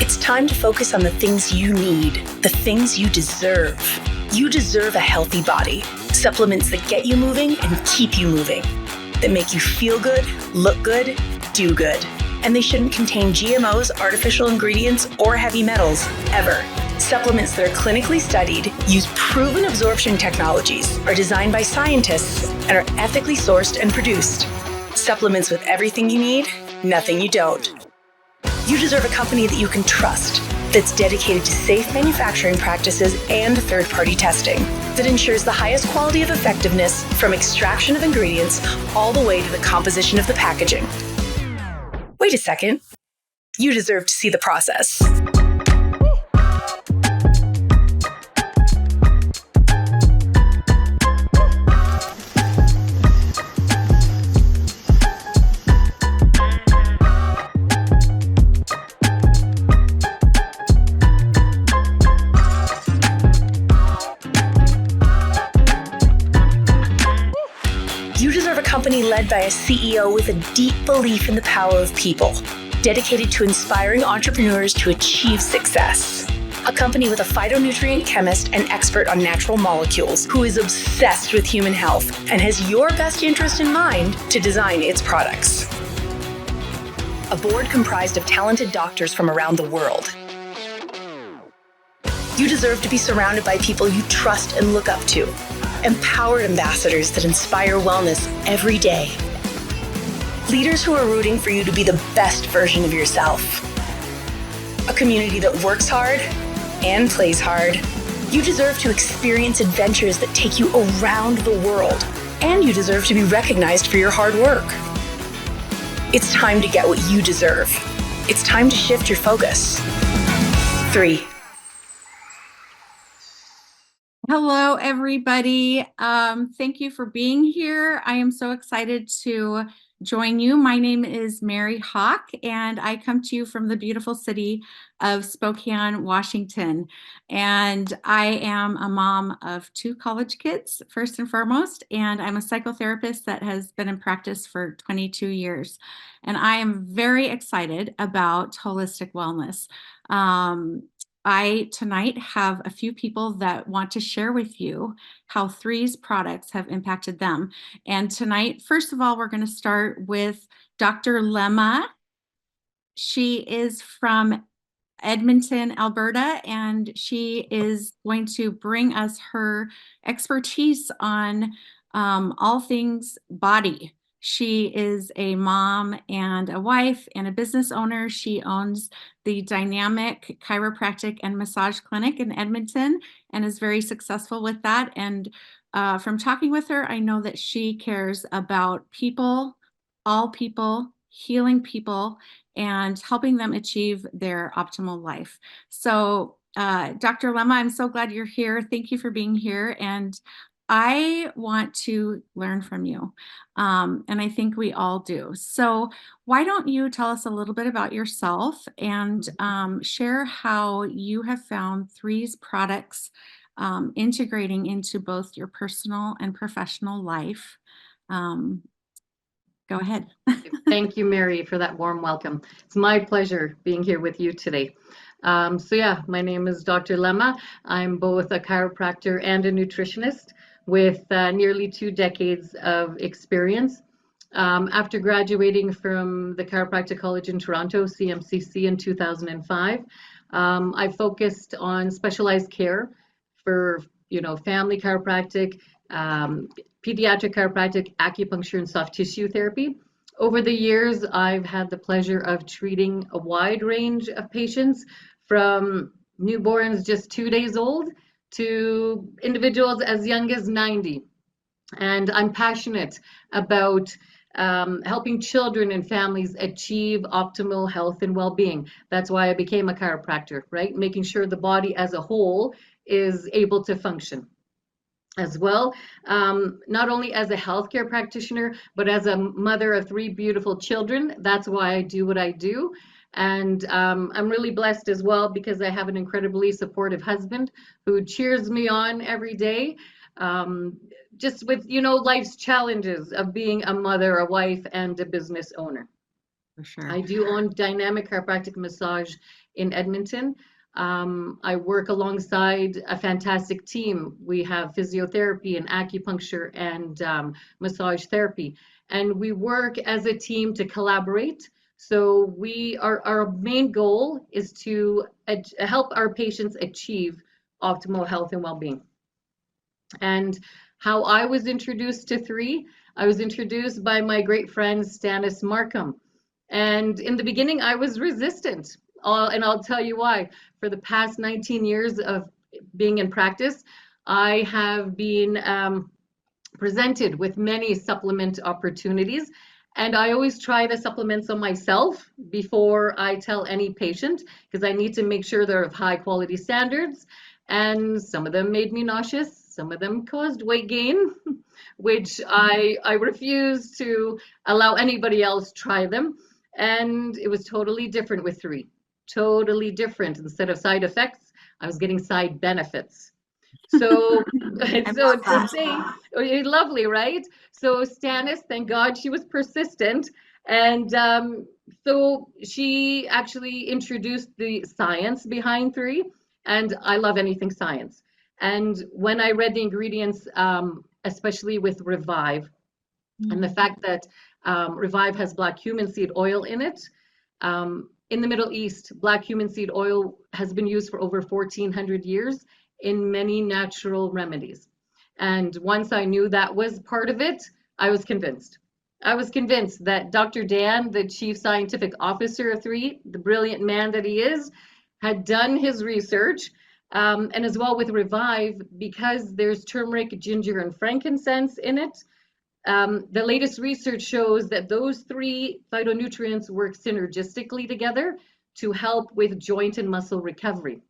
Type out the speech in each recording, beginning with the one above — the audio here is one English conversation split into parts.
It's time to focus on the things you need, the things you deserve. You deserve a healthy body. Supplements that get you moving and keep you moving. That make you feel good, look good, do good. And they shouldn't contain GMOs, artificial ingredients, or heavy metals, ever. Supplements that are clinically studied, use proven absorption technologies, are designed by scientists, and are ethically sourced and produced. Supplements with everything you need, nothing you don't. You deserve a company that you can trust, that's dedicated to safe manufacturing practices and third-party testing, that ensures the highest quality of effectiveness from extraction of ingredients all the way to the composition of the packaging. Wait a second. You deserve to see the process. You deserve a company led by a CEO with a deep belief in the power of people, dedicated to inspiring entrepreneurs to achieve success. A company with a phytonutrient chemist and expert on natural molecules who is obsessed with human health and has your best interest in mind to design its products. A board comprised of talented doctors from around the world. You deserve to be surrounded by people you trust and look up to. Empowered ambassadors that inspire wellness every day. Leaders who are rooting for you to be the best version of yourself. A community that works hard and plays hard. You deserve to experience adventures that take you around the world, and you deserve to be recognized for your hard work. It's time to get what you deserve. It's time to shift your focus. 3. Hello, everybody. Thank you for being here. I am so excited to join you. My name is Mary Hawk, and I come to you from the beautiful city of Spokane, Washington. And I am a mom of 2 college kids, first and foremost, and I'm a psychotherapist that has been in practice for 22 years. And I am very excited about holistic wellness. I tonight have a few people that want to share with you how Three's products have impacted them. And tonight, first of all, we're going to start with Dr. Lama. She is from Edmonton, Alberta, and she is going to bring us her expertise on all things body. She is a mom and a wife and a business owner. She owns the Dynamic Chiropractic and Massage Clinic in Edmonton and is very successful with that. And from talking with her, I know that she cares about people, all people, healing people, and helping them achieve their optimal life. So, Dr. Lama, I'm so glad you're here. Thank you for being here. And I want to learn from you. And I think we all do. So why don't you tell us a little bit about yourself and share how you have found Three's products integrating into both your personal and professional life. Go ahead. Thank you, Mary, for that warm welcome. It's my pleasure being here with you today. My name is Dr. Lama. I'm both a chiropractor and a nutritionist with nearly 2 decades of experience. After graduating from the Chiropractic College in Toronto, CMCC, in 2005, I focused on specialized care for, family chiropractic, pediatric chiropractic, acupuncture, and soft tissue therapy. Over the years, I've had the pleasure of treating a wide range of patients, from newborns just 2 days old to individuals as young as 90. And I'm passionate about helping children and families achieve optimal health and well-being. That's why I became a chiropractor, right? Making sure the body as a whole is able to function. As well, not only as a healthcare practitioner, but as a mother of 3 beautiful children. That's why I do what I do. And I'm really blessed as well because I have an incredibly supportive husband who cheers me on every day. Just with, life's challenges of being a mother, a wife, and a business owner. For sure. I do own Dynamic Chiropractic Massage in Edmonton. I work alongside a fantastic team. We have physiotherapy and acupuncture and massage therapy, and we work as a team to collaborate. So our main goal is to help our patients achieve optimal health and well-being. And how I was introduced to three, I was introduced by my great friend Stannis Markham. And in the beginning, I was resistant. And I'll tell you why. For the past 19 years of being in practice, I have been presented with many supplement opportunities. And I always try the supplements on myself before I tell any patient, because I need to make sure they're of high quality standards. And some of them made me nauseous. Some of them caused weight gain, which I refuse to allow anybody else try them. And it was totally different with three. Totally different. Instead of side effects, I was getting side benefits. So, so to say, lovely, right? So Stannis, thank God she was persistent. And so she actually introduced the science behind three. And I love anything science. And when I read the ingredients, especially with Revive, and the fact that Revive has black cumin seed oil in it, in the Middle East, black cumin seed oil has been used for over 1,400 years in many natural remedies. And once I knew that was part of it, I was convinced. I was convinced that Dr. Dan, the chief scientific officer of three, the brilliant man that he is, had done his research. And as well with Revive, because there's turmeric, ginger, and frankincense in it, the latest research shows that those three phytonutrients work synergistically together to help with joint and muscle recovery.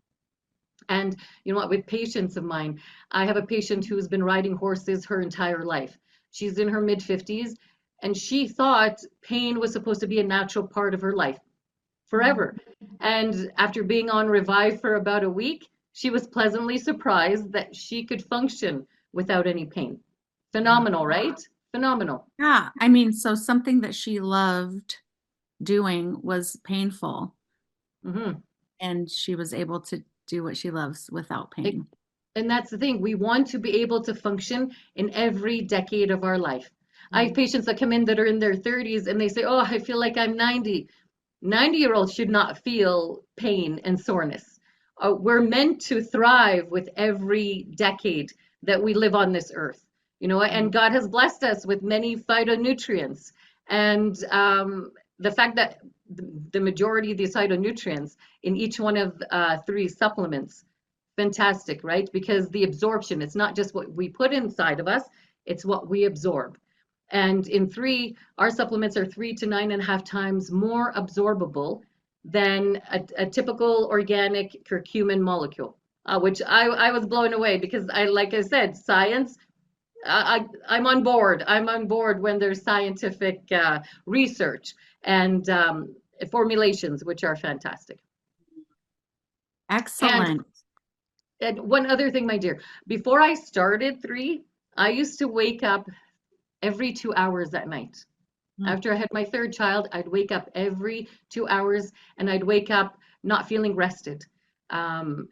And you know what, with patients of mine, I have a patient who's been riding horses her entire life. She's in her mid-50s, and she thought pain was supposed to be a natural part of her life forever. And after being on Revive for about a week, she was pleasantly surprised that she could function without any pain. Phenomenal, right? Phenomenal. Yeah. I mean, so something that she loved doing was painful, and she was able to do what she loves without pain. And that's the thing. We want to be able to function in every decade of our life. I have patients that come in that are in their 30s and they say, oh, I feel like I'm 90. 90-year-olds should not feel pain and soreness. We're meant to thrive with every decade that we live on this earth, you know, and God has blessed us with many phytonutrients. And the fact that the majority of these phytonutrients in each one of three supplements, fantastic, right? Because the absorption, it's not just what we put inside of us, it's what we absorb. And in three, our supplements are 3 to 9.5 times more absorbable than a typical organic curcumin molecule, which I was blown away because like I said, science, I'm on board. I'm on board when there's scientific research and formulations, which are fantastic. Excellent. And one other thing, my dear, before I started three, I used to wake up every 2 hours at night. After I had my third child, I'd wake up every 2 hours and I'd wake up not feeling rested.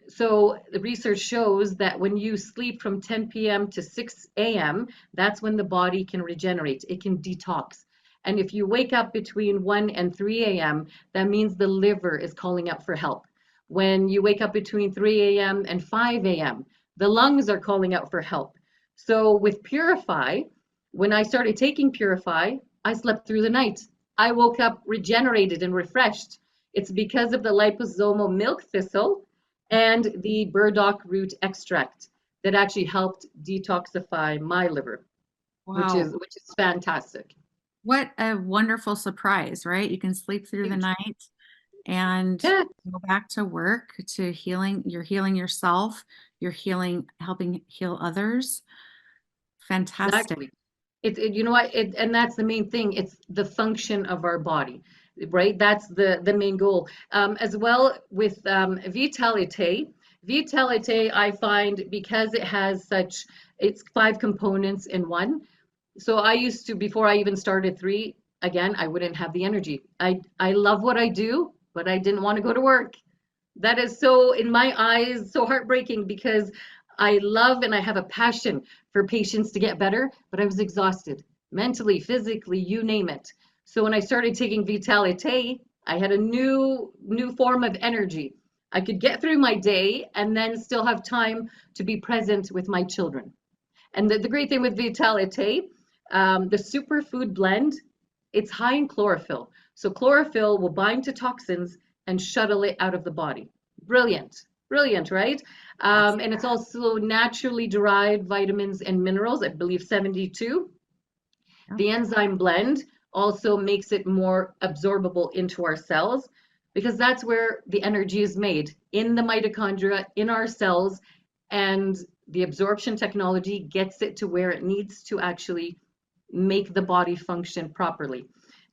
So the research shows that when you sleep from 10 p.m. to 6 a.m., that's when the body can regenerate. It can detox. And if you wake up between 1 and 3 a.m., that means the liver is calling out for help. When you wake up between 3 a.m. and 5 a.m., the lungs are calling out for help. So with Purify, when I started taking Purify, I slept through the night. I woke up regenerated and refreshed. It's because of the liposomal milk thistle and the burdock root extract that actually helped detoxify my liver, which is fantastic. What a wonderful surprise, right? You can sleep through the night and go back to work, to healing. You're healing yourself. You're helping heal others. Fantastic. Exactly. You know what? And that's the main thing. It's the function of our body, right? That's the main goal. As well with Vitalite. Vitalite, I find, because it has it's 5 components in one. So I used to, before I even started three, again, I wouldn't have the energy. I love what I do, but I didn't want to go to work. That is so, in my eyes, so heartbreaking because I love and I have a passion for patients to get better, but I was exhausted mentally, physically, you name it. So when I started taking Vitalite, I had a new form of energy. I could get through my day and then still have time to be present with my children. And the great thing with Vitalite, the superfood blend, it's high in chlorophyll. So chlorophyll will bind to toxins and shuttle it out of the body. Brilliant, brilliant, right? That's And it's also naturally derived vitamins and minerals, I believe 72. yeah. The enzyme blend also makes it more absorbable into our cells because that's where the energy is made in the mitochondria, in our cells, and the absorption technology gets it to where it needs to actually make the body function properly.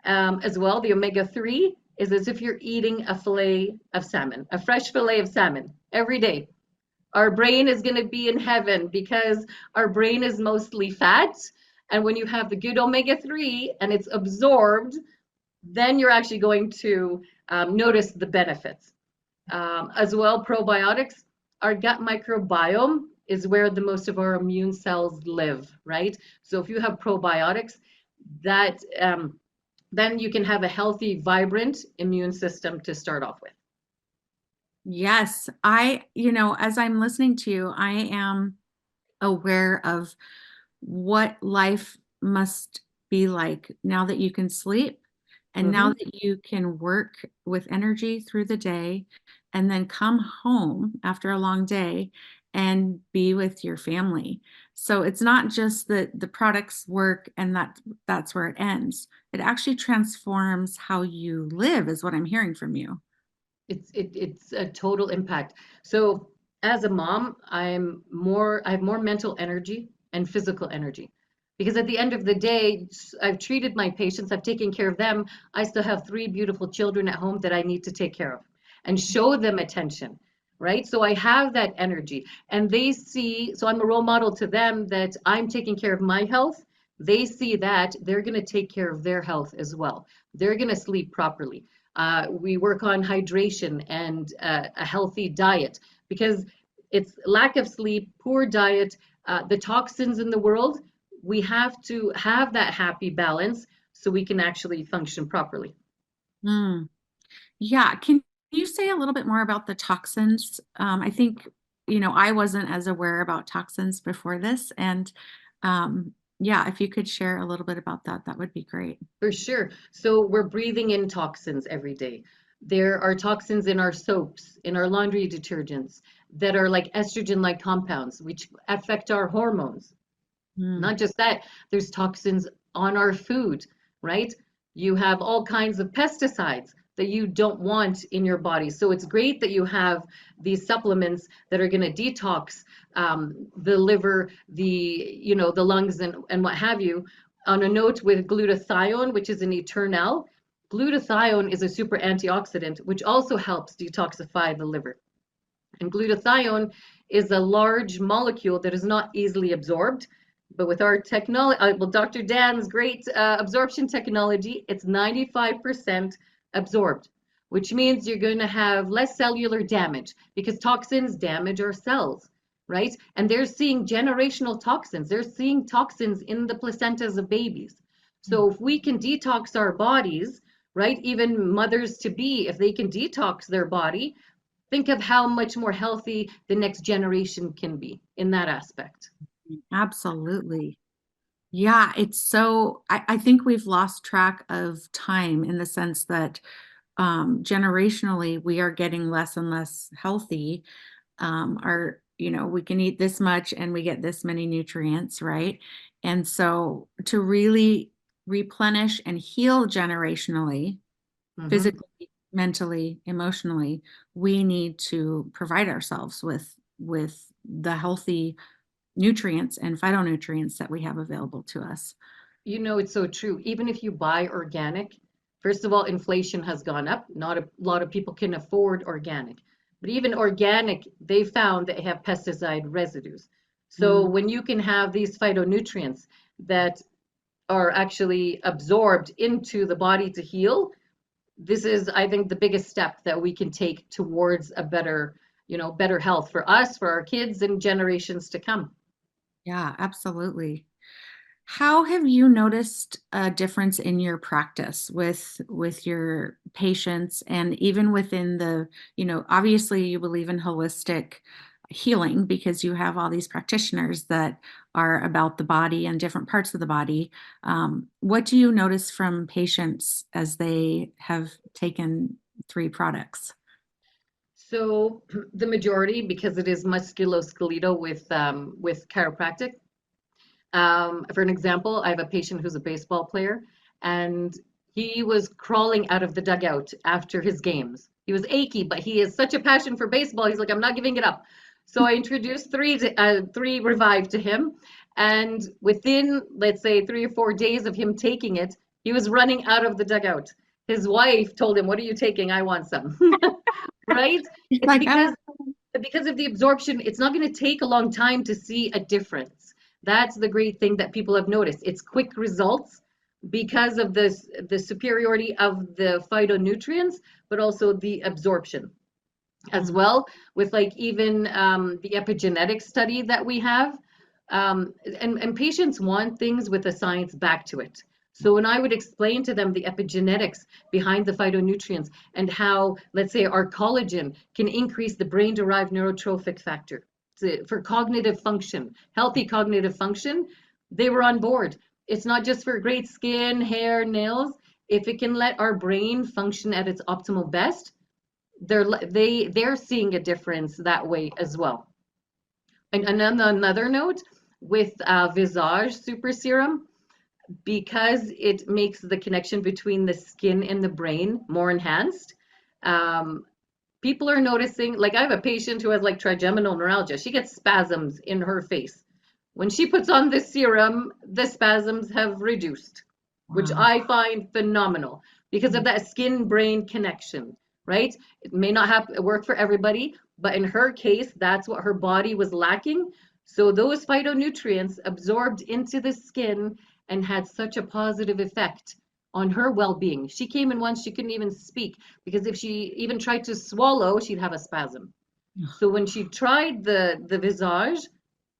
As well, the omega-3 is as if you're eating a fillet of salmon, a fresh fillet of salmon every day. Our brain is going to be in heaven because our brain is mostly fat. And when you have the good omega-3 and it's absorbed, then you're actually going to notice the benefits. As well, probiotics, our gut microbiome is where the most of our immune cells live, right? So if you have probiotics, that then you can have a healthy, vibrant immune system to start off with. Yes, as I'm listening to you, I am aware of what life must be like now that you can sleep and now Mhm. that you can work with energy through the day and then come home after a long day and be with your family. So it's not just that the products work and that's where it ends. It actually transforms how you live, is what I'm hearing from you. It's a total impact. So as a mom, I have more mental energy and physical energy. Because at the end of the day, I've treated my patients, I've taken care of them. I still have three beautiful children at home that I need to take care of and show them attention, right? So I have that energy and they see, so I'm a role model to them that I'm taking care of my health. They see that they're going to take care of their health as well. They're going to sleep properly. We work on hydration and a healthy diet because it's lack of sleep, poor diet, the toxins in the world. We have to have that happy balance so we can actually function properly. Mm. Yeah. Can you say a little bit more about the toxins? I think, I wasn't as aware about toxins before this. And yeah, if you could share a little bit about that, that would be great. For sure. So we're breathing in toxins every day. There are toxins in our soaps, in our laundry detergents that are like estrogen-like compounds, which affect our hormones. Mm. Not just that, there's toxins on our food, right? You have all kinds of pesticides that you don't want in your body. So it's great that you have these supplements that are going to detox the liver, the lungs, and what have you. On a note with glutathione, which is an eternal, glutathione is a super antioxidant, which also helps detoxify the liver. And glutathione is a large molecule that is not easily absorbed. But with our technology, well, Dr. Dan's great absorption technology, it's 95% absorbed, which means you're going to have less cellular damage because toxins damage our cells, right? And they're seeing generational toxins. They're seeing toxins in the placentas of babies. So if we can detox our bodies, right, even mothers to be, if they can detox their body, think of how much more healthy the next generation can be in that aspect. Absolutely. Yeah, I think we've lost track of time in the sense that generationally we are getting less and less healthy. We can eat this much and we get this many nutrients, right? And so to really replenish and heal generationally, Mhm. physically, mentally, emotionally, we need to provide ourselves with the healthy nutrients and phytonutrients that we have available to us. You know, it's so true. Even if you buy organic, first of all, inflation has gone up. Not a lot of people can afford organic. But even organic, they found they have pesticide residues. So Mm, when you can have these phytonutrients that are actually absorbed into the body to heal, this is, I think, the biggest step that we can take towards a better, better health for us, for our kids, and generations to come. Yeah, absolutely. How have you noticed a difference in your practice with your patients and even within the, obviously you believe in holistic healing because you have all these practitioners that are about the body and different parts of the body. What do you notice from patients as they have taken three products? So the majority, because it is musculoskeletal with chiropractic. For an example, I have a patient who's a baseball player, and he was crawling out of the dugout after his games. He was achy, but he has such a passion for baseball. He's like, I'm not giving it up. So I introduced three Revive to him, and within, let's say, 3 or 4 days of him taking it, he was running out of the dugout. His wife told him, "What are you taking? I want some." Right? It's Like, oh, because of the absorption. It's not going to take a long time to see a difference. That's the great thing that people have noticed. It's quick results because of the superiority of the phytonutrients, but also the absorption as well, with like even the epigenetic study that we have. And patients want things with the science back to it. So when I would explain to them the epigenetics behind the phytonutrients and how, let's say, our collagen can increase the brain-derived neurotrophic factor for cognitive function, healthy cognitive function, they were on board. It's not just for great skin, hair, nails. If it can let our brain function at its optimal best, they're seeing a difference that way as well. And on another note, with Visage Super Serum, because it makes the connection between the skin and the brain more enhanced, um, people are noticing. Like I have a patient who has like trigeminal neuralgia. She gets spasms in her face. When she puts on this serum, the spasms have reduced, which wow. I find phenomenal because of that skin brain connection, right? It may not have work for everybody, but in her case, that's what her body was lacking. So those phytonutrients absorbed into the skin and had such a positive effect on her well-being. She came in once, she couldn't even speak because if she even tried to swallow, she'd have a spasm. So when she tried the Visage,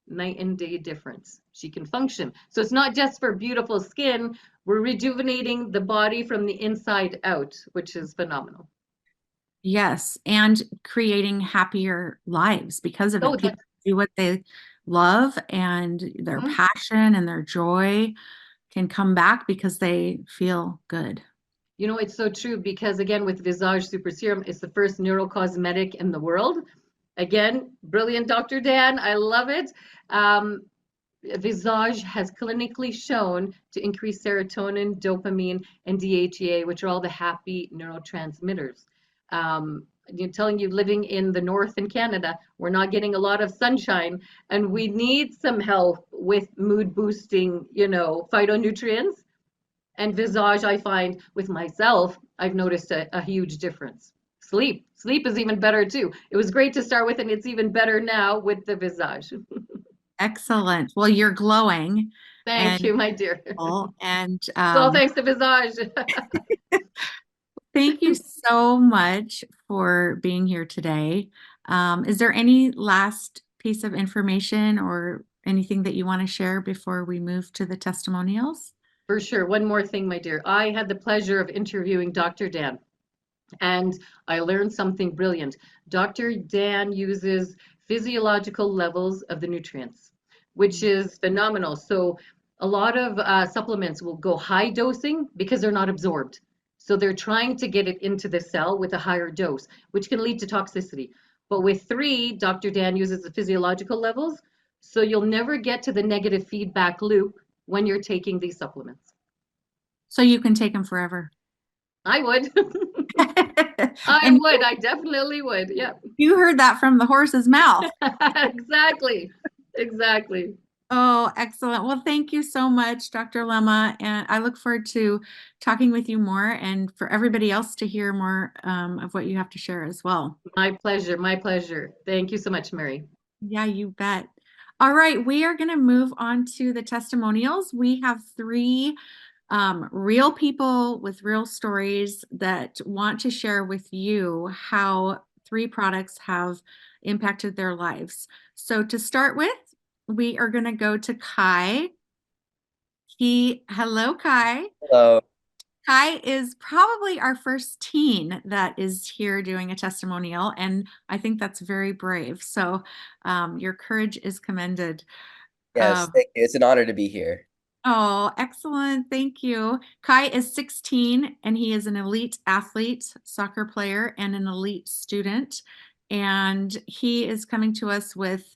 night and day difference. She can function. So it's not just for beautiful skin, we're rejuvenating the body from the inside out, which is phenomenal. Yes, and creating happier lives because of Oh, it. that, People do what they love, and their mhm. passion and their joy can come back because they feel good. It's so true because again, with Visage Super Serum, it's the first neurocosmetic in the world. Again, brilliant Dr. Dan. I love it. Um, Visage has clinically shown to increase serotonin, dopamine, and DHEA, which are all the happy neurotransmitters. Telling you, living in the north in Canada, we're not getting a lot of sunshine, and we need some help with mood boosting, phytonutrients. And Visage, I find with myself, I've noticed a huge difference. Sleep is even better too. It was great to start with, and it's even better now with the Visage. Excellent. Well, you're glowing Thank and you, my dear. beautiful, and It's all thanks to Visage. thank you so much for being here today. Is there any last piece of information or anything that you want to share before we move to the testimonials? For sure. One more thing, my dear. I had the pleasure of interviewing Dr. Dan, and I learned something brilliant. Dr. Dan uses physiological levels of the nutrients, which is phenomenal. So a lot of supplements will go high dosing because they're not absorbed. So they're trying to get it into the cell with a higher dose, which can lead to toxicity. But with three, Dr. Dan uses the physiological levels. So you'll never get to the negative feedback loop when you're taking these supplements. So you can take them forever. I would. I And would. I definitely would. Yeah. you heard that from the horse's mouth. Exactly. Exactly. Oh, excellent. Well, thank you so much, Dr. Lama. And I look forward to talking with you more and for everybody else to hear more of what you have to share as well. My pleasure. My pleasure. Thank you so much, Mary. Yeah, you bet. All right, we are going to move on to the testimonials. We have three real people with real stories that want to share with you how three products have impacted their lives. So to start with, we are going to go to Kai. Hello, Kai. Hello. Kai is probably our first teen that is here doing a testimonial, and I think that's very brave. So your courage is commended. Yes, Um, thank you. It's an honor to be here. Oh, excellent. Thank you. Kai is 16 and he is an elite athlete, soccer player, and an elite student. And he is coming to us with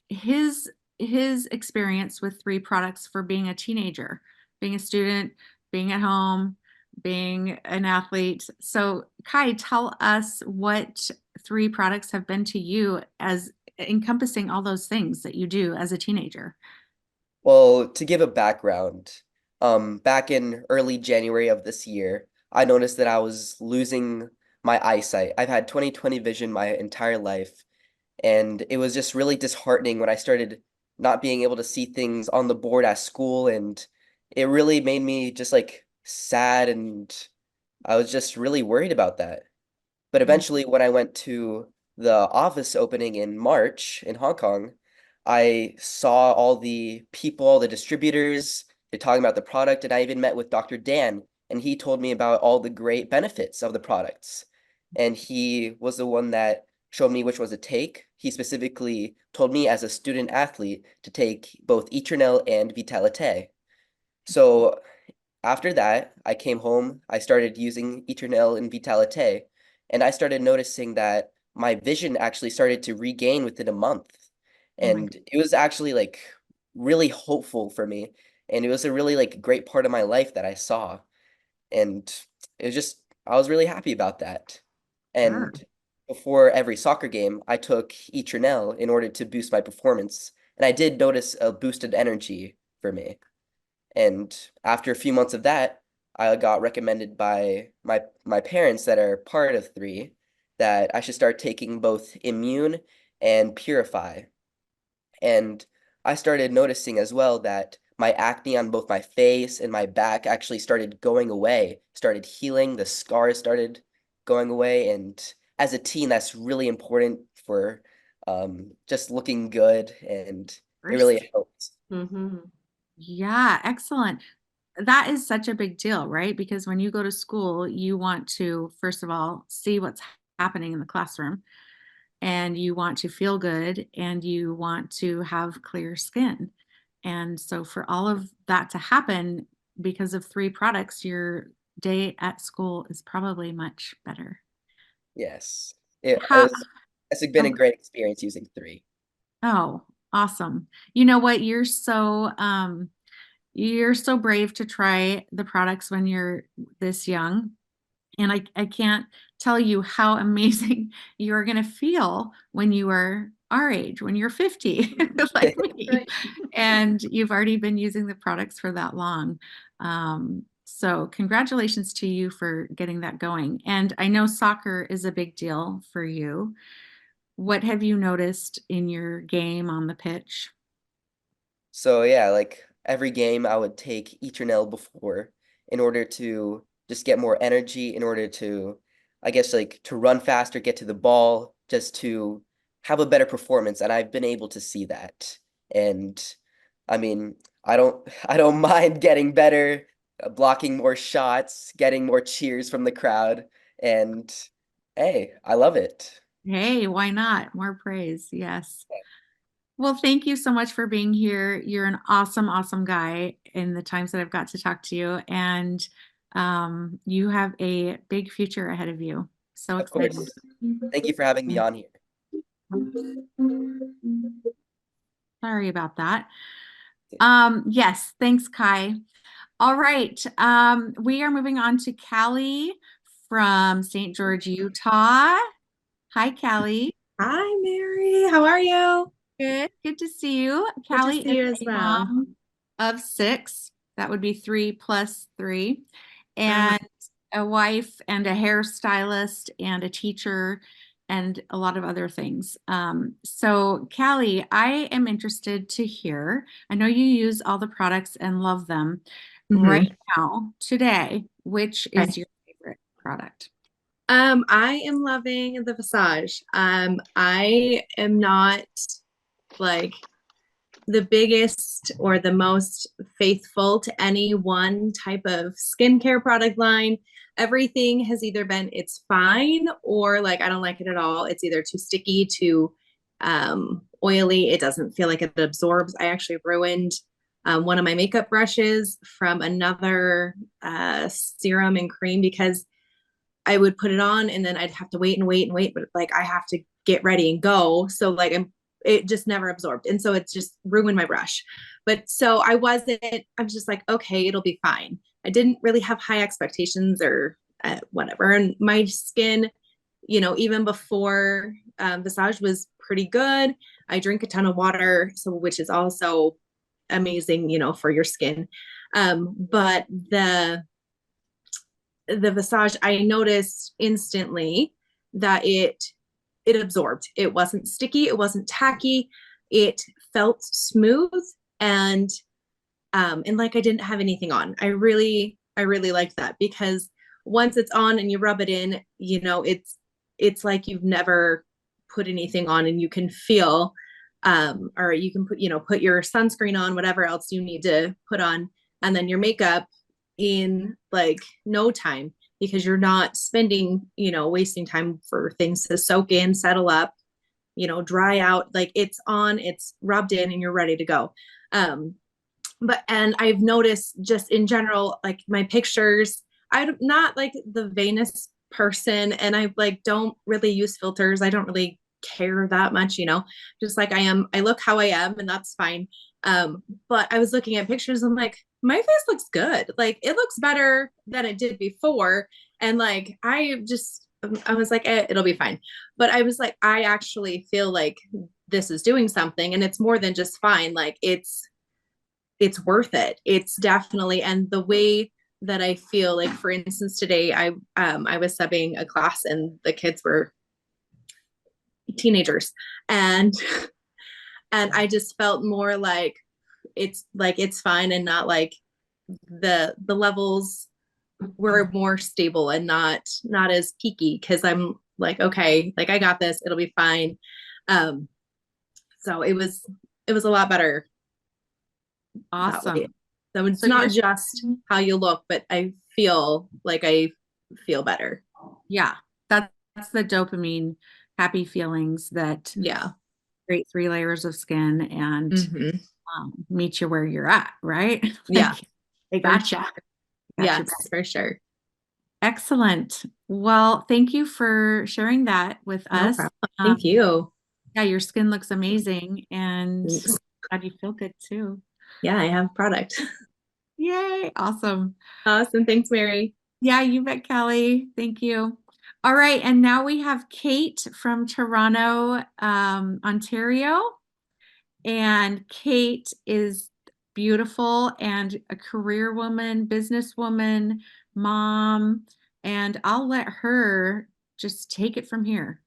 his experience with three products for being a teenager, being a student, being at home, being an athlete. So, Kai, tell us what three products have been to you as encompassing all those things that you do as a teenager. Well, to give a background, back in early January of this year, I noticed that I was losing my eyesight. I've had 20/20 vision my entire life, and it was just really disheartening when I started not being able to see things on the board at school, and it really made me just like sad, and I was just really worried about that. But eventually, when I went to the office opening in March in Hong Kong, I saw all the people, all the distributors, they're talking about the product, and I even met with Dr. Dan, and he told me about all the great benefits of the products. And he was the one that showed me which was to take. He specifically told me as a student athlete to take both Eternel and Vitalite. So after that, I came home, I started using Eternel and Vitalite, and I started noticing that my vision actually started to regain within a month. Oh my And it was actually like really hopeful for me. And it was a really like great part of my life that I saw. And it was just, I was really happy about that. Sure. And before every soccer game, I took Eternel in order to boost my performance. And I did notice a boosted energy for me. And after a few months of that, I got recommended by my parents that are part of three that I should start taking both Immune and Purify. And I started noticing as well that my acne on both my face and my back actually started going away, started healing, the scars started going away. And as a teen, that's really important for just looking good, and it First, really helps. Mm-hmm. yeah, excellent. That is such a big deal, right? Because when you go to school, you want to, first of all, see what's happening in the classroom and you want to feel good and you want to have clear skin. And so, for all of that to happen because of three products, your day at school is probably much better. Yes. How, It's been a oh, great experience using three. oh, awesome. You know what? You're so brave to try the products when you're this young. And I can't tell you how amazing you're going to feel when you are our age, when you're 50, like me, Right. and you've already been using the products for that long. So, congratulations to you for getting that going. And I know soccer is a big deal for you. What have you noticed in your game on the pitch? So yeah, like every game I would take Eternel before in order to just get more energy, in order to, I guess, like to run faster, get to the ball, just to have a better performance. And I've been able to see that. And I mean, I don't mind getting better, blocking more shots, getting more cheers from the crowd. And hey, I love it. Hey, why not? More praise. Yes. Well, thank you so much for being here. You're an awesome, awesome guy in the times that I've got to talk to you. And you have a big future ahead of you. So Of excited. course. Thank you for having me on here. Sorry about that. Yes, thanks, Kai. All right. We are moving on to Callie from St. George, Utah. Hi, Callie. Hi, Mary. How are you? Good. Good to see you. Good to Callie see is you as a well. mom of six. That would be three plus three. Uh, And a wife and a hairstylist and a teacher and a lot of other things. So Callie, I am interested to hear, I know you use all the products and love them. Right now, today, which is your favorite product? I am loving the Visage. I am not like the biggest or the most faithful to any one type of skincare product line. Everything has either been it's fine or like I don't like it at all. It's either too sticky, too oily. It doesn't feel like it absorbs. I actually ruined one of my makeup brushes from another serum and cream because I would put it on and then I'd have to wait and wait and wait, but like I have to get ready and go. So like it just never absorbed. And so it's just ruined my brush. But so I was just like, okay, it'll be fine. I didn't really have high expectations or whatever. And my skin, even before Visage was pretty good. I drink a ton of water, so which is also amazing, for your skin. But the Visage, I noticed instantly that it absorbed. It wasn't sticky. It wasn't tacky. It felt smooth and like I didn't have anything on. I really liked that because once it's on and you rub it in, it's like you've never put anything on and you can feel or you can put your sunscreen on, whatever else you need to put on, and then your makeup in like no time because you're not spending, wasting time for things to soak in, settle up, dry out. Like it's on, it's rubbed in and you're ready to go. And I've noticed just in general, like my pictures, I'm not like the vainest person and I like don't really use filters. I don't really care that much, just like I am. I look how I am and that's fine. But I was looking at pictures. I'm like, my face looks good. Like it looks better than it did before. And like, I was like, it'll be fine. But I was like, I actually feel like this is doing something and it's more than just fine. Like it's worth it. It's definitely, and the way that I feel like, for instance, today I was subbing a class and the kids were teenagers and I just felt more like it's fine and not like the levels were more stable and not as peaky because I'm like, okay, like I got this, it'll be fine. So it was a lot better. Awesome. So it's not just how you look, but I feel like I feel better. Yeah, that's the dopamine happy feelings that create 3 layers of skin and meet you where you're at, right? Yeah. They gotcha. Yes, for sure. Excellent. Well, thank you for sharing that with us. Thank you. Yeah, your skin looks amazing and glad you feel good too. Yeah, I have product. Yay. Awesome. Awesome. Thanks, Mary. Yeah, you bet, Kelly. Thank you. All right. And now we have Kate from Toronto, Ontario. And Kate is beautiful and a career woman, businesswoman, mom, and I'll let her just take it from here.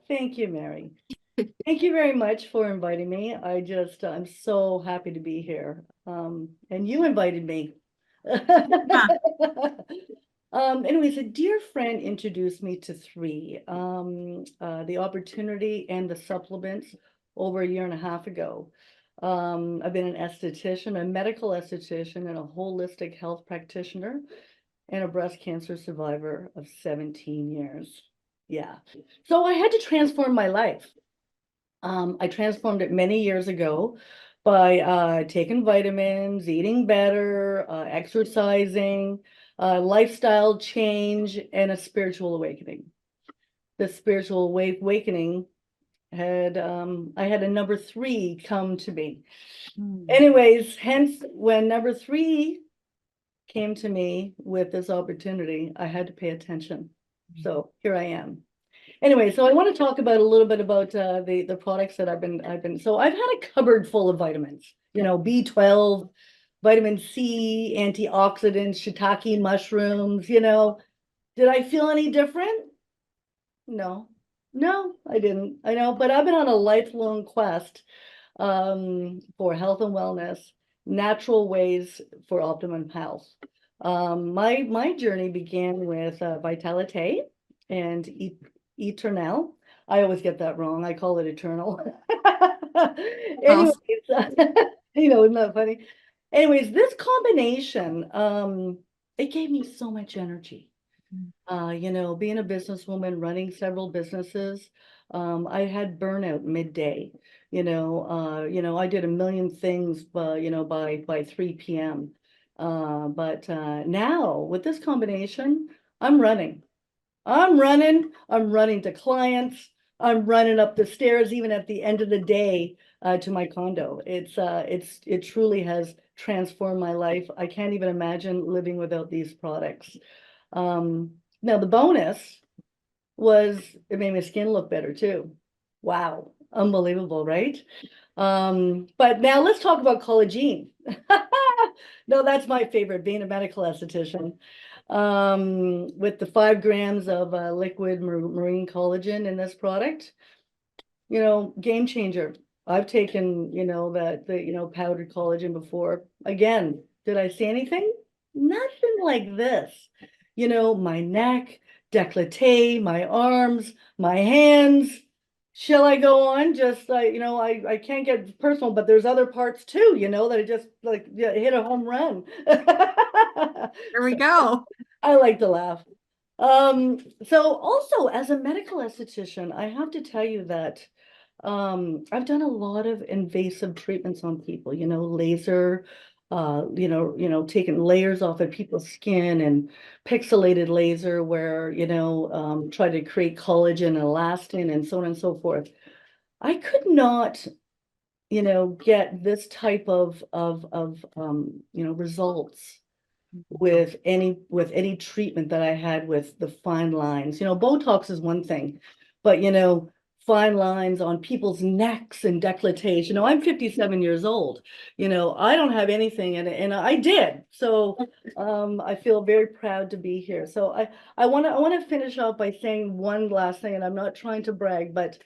Thank you, Mary. Thank you very much for inviting me. I'm so happy to be here. And you invited me. Anyways, a dear friend introduced me to three, the opportunity and the supplements over a year and a half ago. I've been an esthetician, a medical esthetician, and a holistic health practitioner, and a breast cancer survivor of 17 years. Yeah. So I had to transform my life. I transformed it many years ago by taking vitamins, eating better, exercising, lifestyle change, and a spiritual awakening. The spiritual awakening had, I had a number 3 come to me. Anyways, hence when number 3 came to me with this opportunity, I had to pay attention. So here I am. Anyway, so I want to talk about a little bit about the products that I've been. So I've had a cupboard full of vitamins, B12, vitamin C, antioxidants, shiitake mushrooms, Did I feel any different? No, No, I didn't. I know, but I've been on a lifelong quest for health and wellness, natural ways for optimum health. My journey began with Vitalite and Eternal. I always get that wrong. I call it Eternal. Anyways, isn't that funny? Anyways, this combination, it gave me so much energy. Being a businesswoman, running several businesses, I had burnout midday. I did a million things, by 3 p.m. But now with this combination, I'm running. I'm running to clients. I'm running up the stairs, even at the end of the day, to my condo. It truly has transformed my life. I can't even imagine living without these products. Now the bonus was it made my skin look better too. Wow, unbelievable, right? But now let's talk about collagen. No, that's my favorite, being a medical esthetician. With the 5 grams of liquid marine collagen in this product, game changer. I've taken, the powdered collagen before. Again, did I see anything? Nothing like this. My neck, décolleté, my arms, my hands. Shall I go on? Just I can't get personal, but there's other parts too, that I just like hit a home run. There we go. I like to laugh. So also as a medical esthetician, I have to tell you that I've done a lot of invasive treatments on people, laser, taking layers off of people's skin and pixelated laser where, try to create collagen and elastin and so on and so forth. I could not, get this type of results with any treatment that I had with the fine lines. Botox is one thing, but fine lines on people's necks and décolletés. I'm 57 years old. I don't have anything, and I did. So I feel very proud to be here. So I want to finish off by saying one last thing, and I'm not trying to brag, but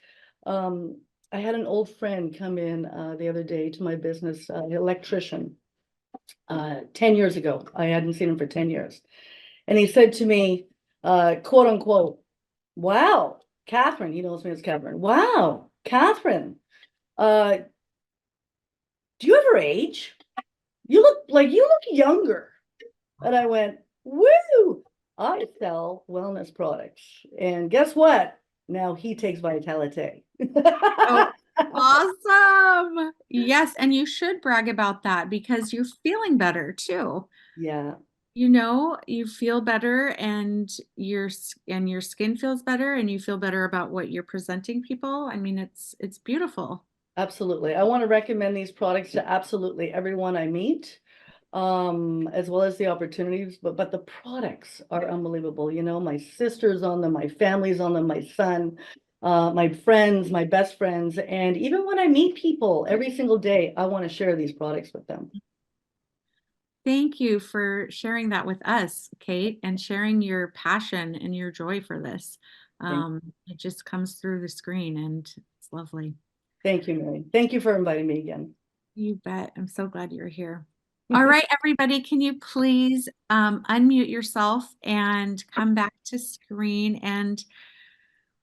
I had an old friend come in the other day to my business, electrician. 10 years ago. I hadn't seen him for 10 years. And he said to me, quote unquote, wow, Catherine, he knows me as Catherine. Wow, Catherine, do you ever age? You look younger. And I went, woo, I sell wellness products. And guess what? Now he takes Vitalite. Oh, awesome. Yes, and you should brag about that because you're feeling better too. Yeah, You feel better and your skin feels better and you feel better about what you're presenting people. I mean, it's beautiful. absolutely. I want to recommend these products to absolutely everyone I meet, as well as the opportunities, but the products are unbelievable. My sister's on them, my family's on them, my son, my friends, my best friends. And even when I meet people every single day, I want to share these products with them. Thank you for sharing that with us, Cate, and sharing your passion and your joy for this. It just comes through the screen and it's lovely. Thank you, Mary. Thank you for inviting me again. You bet. I'm so glad you're here. All right, everybody, can you please unmute yourself and come back to screen? And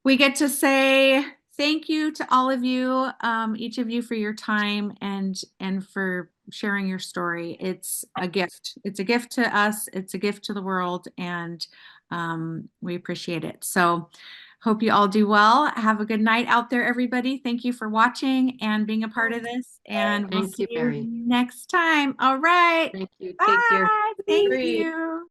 we get to say thank you to all of you, each of you, for your time and for sharing your story. It's a gift. It's a gift to us. It's a gift to the world, and we appreciate it. So hope you all do well. Have a good night out there, everybody. Thank you for watching and being a part of this. And we'll Thank see you, Mary. you next time. All right. Thank you. Bye. Take care. Thank Breathe. you.